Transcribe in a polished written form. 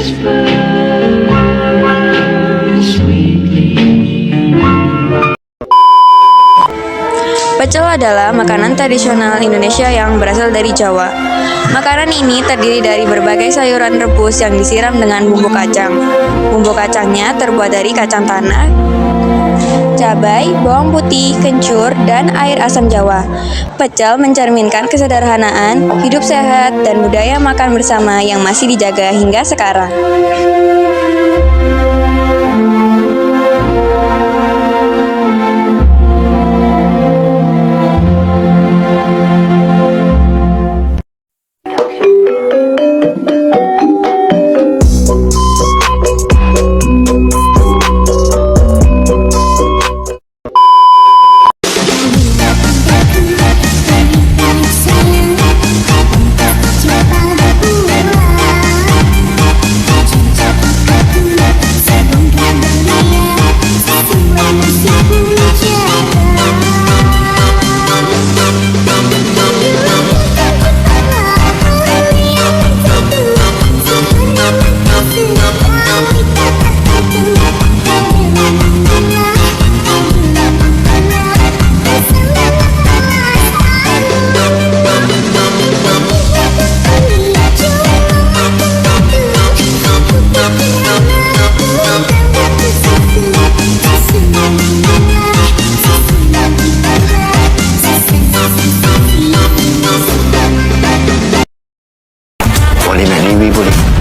Pecel adalah makanan tradisional Indonesia yang berasal dari Jawa. Makanan ini terdiri dari berbagai sayuran rebus yang disiram dengan bumbu kacang. Bumbu kacangnya terbuat dari kacang tanah, cabai, bawang putih, kencur, dan air asam Jawa. Pecel mencerminkan kesederhanaan, hidup sehat, dan budaya makan bersama yang masih dijaga hingga sekarang. Boleh nak review boleh?